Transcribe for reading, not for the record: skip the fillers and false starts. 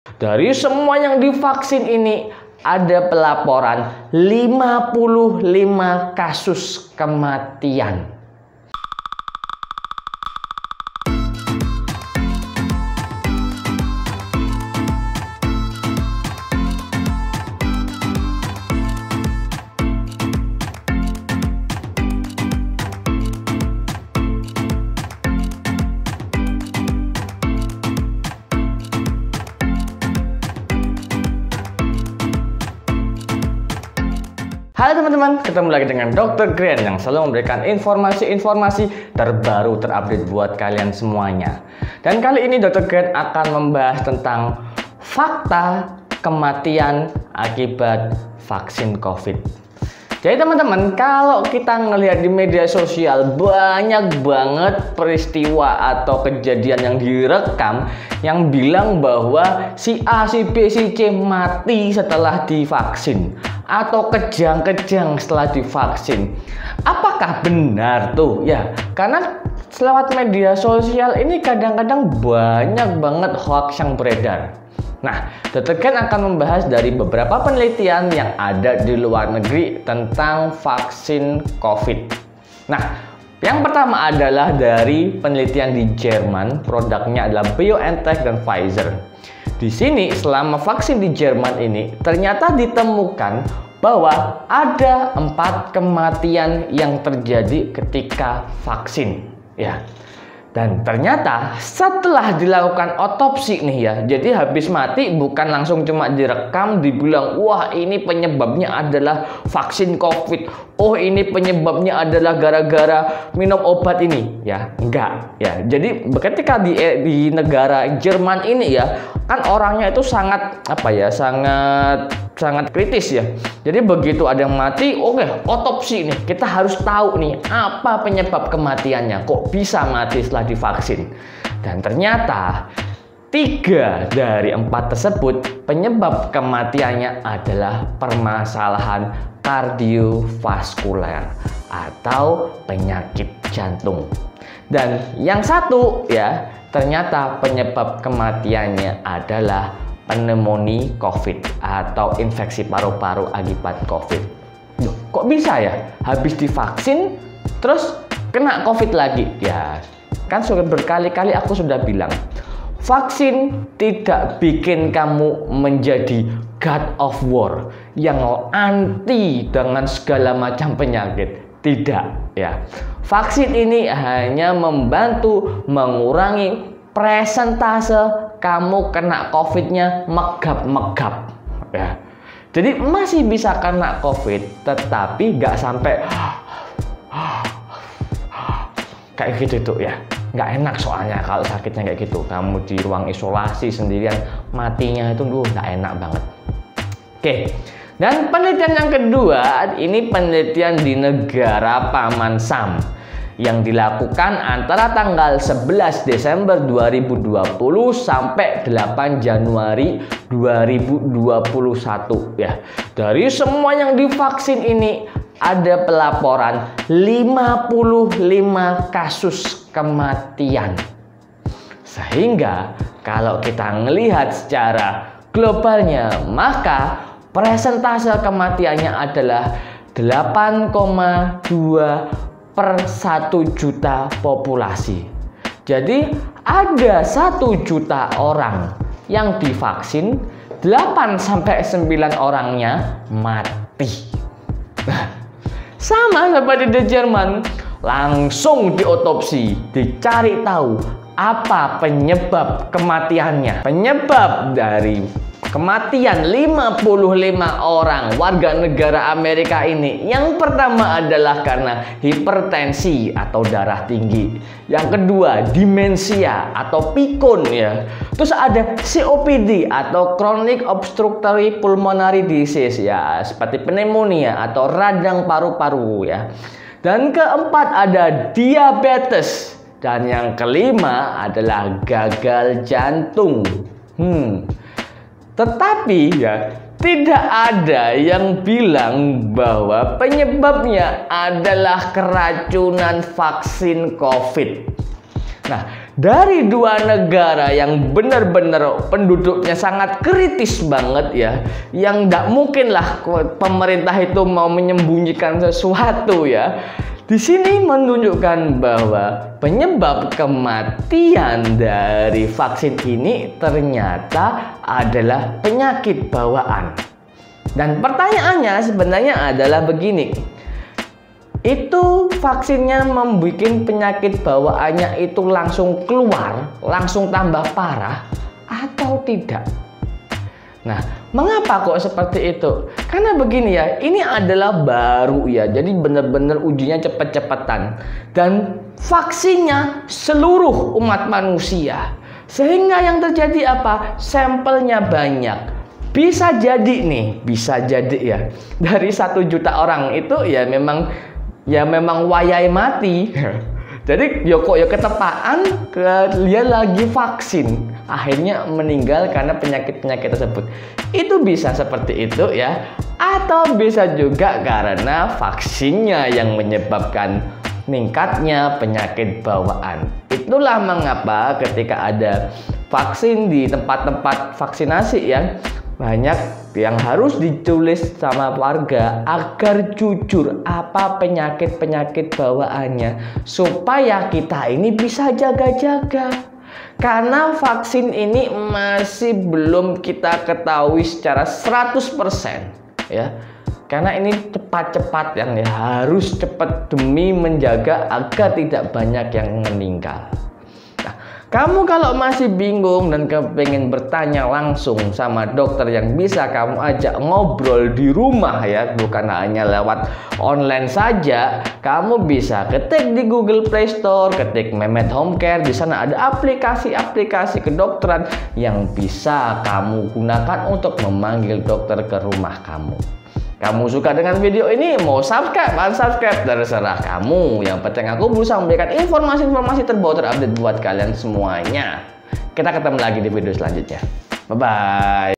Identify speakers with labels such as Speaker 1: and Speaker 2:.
Speaker 1: Dari semua yang divaksin ini ada pelaporan 55 kasus kematian. Halo teman-teman, ketemu lagi dengan Dr. Grand yang selalu memberikan informasi-informasi terbaru terupdate buat kalian semuanya. Dan kali ini Dr. Grand akan membahas tentang fakta kematian akibat vaksin COVID. Jadi teman-teman, kalau kita ngelihat di media sosial banyak banget peristiwa atau kejadian yang direkam yang bilang bahwa si A, si B, si C mati setelah divaksin atau kejang-kejang setelah divaksin. Apakah benar tuh? Ya, karena lewat media sosial ini kadang-kadang banyak banget hoax yang beredar. Nah, Dr. Ken akan membahas dari beberapa penelitian yang ada di luar negeri tentang vaksin COVID. Nah, yang pertama adalah dari penelitian di Jerman, produknya adalah BioNTech dan Pfizer. Di sini, selama vaksin di Jerman ini, ternyata ditemukan bahwa ada 4 kematian yang terjadi ketika vaksin. Ya. Dan ternyata setelah dilakukan otopsi nih ya, jadi habis mati bukan langsung cuma direkam dibilang wah ini penyebabnya adalah vaksin COVID, oh ini penyebabnya adalah gara-gara minum obat ini, ya enggak ya. Jadi ketika di negara Jerman ini ya, kan orangnya itu sangat sangat kritis ya. Jadi begitu ada yang mati, oke, otopsi nih. Kita harus tahu nih apa penyebab kematiannya. Kok bisa mati setelah divaksin? Dan ternyata 3 dari 4 tersebut penyebab kematiannya adalah permasalahan kardiovaskuler atau penyakit jantung. Dan yang satu ya, ternyata penyebab kematiannya adalah pneumonia COVID atau infeksi paru-paru akibat COVID. Duh, kok bisa ya? Habis divaksin terus kena COVID lagi? Ya, kan sudah berkali-kali aku sudah bilang, vaksin tidak bikin kamu menjadi God of War yang anti dengan segala macam penyakit. Tidak, ya. Vaksin ini hanya membantu mengurangi presentase kamu kena COVID-nya megap-megap ya. Jadi masih bisa kena COVID tetapi nggak sampai kayak gitu tuh ya. Nggak enak soalnya kalau sakitnya kayak gitu. Kamu di ruang isolasi sendirian, matinya itu nggak enak banget. Oke. Dan penelitian yang kedua, ini penelitian di negara Paman Sam yang dilakukan antara tanggal 11 Desember 2020 sampai 8 Januari 2021 ya. Dari semua yang divaksin ini ada pelaporan 55 kasus kematian. Sehingga kalau kita melihat secara globalnya, maka persentase kematiannya adalah 8,2 per 1 juta populasi. Jadi ada 1 juta orang yang divaksin, 8-9 orangnya mati. Sama seperti di Jerman, langsung diotopsi, dicari tahu apa penyebab kematiannya. Penyebab dari kematian 55 orang warga negara Amerika ini, yang pertama adalah karena hipertensi atau darah tinggi, yang kedua demensia atau pikun ya, terus ada COPD atau chronic obstructive pulmonary disease ya, seperti pneumonia atau radang paru-paru ya, dan keempat ada diabetes, dan yang kelima adalah gagal jantung. Tetapi ya, tidak ada yang bilang bahwa penyebabnya adalah keracunan vaksin COVID. Nah, dari dua negara yang benar-benar penduduknya sangat kritis banget ya, yang nggak mungkin lah pemerintah itu mau menyembunyikan sesuatu ya. Di sini menunjukkan bahwa penyebab kematian dari vaksin ini ternyata adalah penyakit bawaan. Dan pertanyaannya sebenarnya adalah begini. Itu vaksinnya membuat penyakit bawaannya itu langsung keluar, langsung tambah parah atau tidak? Nah, mengapa kok seperti itu? Karena begini ya, ini adalah baru ya, jadi benar-benar ujinya cepet-cepetan. Dan vaksinnya seluruh umat manusia. Sehingga yang terjadi apa? Sampelnya banyak. Bisa jadi nih, bisa jadi ya, dari 1 juta orang itu ya memang wayai mati. Jadi kok ketepaan dia lagi vaksin, akhirnya meninggal karena penyakit-penyakit tersebut. Itu bisa seperti itu ya, atau bisa juga karena vaksinnya yang menyebabkan meningkatnya penyakit bawaan. Itulah mengapa ketika ada vaksin di tempat-tempat vaksinasi ya, banyak yang harus ditulis sama warga agar jujur apa penyakit-penyakit bawaannya, supaya kita ini bisa jaga-jaga. Karena vaksin ini masih belum kita ketahui secara 100% ya. Karena ini cepat-cepat yang harus cepat demi menjaga agar tidak banyak yang meninggal. Kamu kalau masih bingung dan kepengen bertanya langsung sama dokter yang bisa kamu ajak ngobrol di rumah ya, bukan hanya lewat online saja, kamu bisa ketik di Google Play Store, ketik Mehmet Home Care. Di sana ada aplikasi-aplikasi kedokteran yang bisa kamu gunakan untuk memanggil dokter ke rumah kamu. Kamu suka dengan video ini, mau subscribe, unsubscribe, terserah kamu. Yang penting aku berusaha memberikan informasi-informasi terbaru terupdate buat kalian semuanya. Kita ketemu lagi di video selanjutnya. Bye-bye.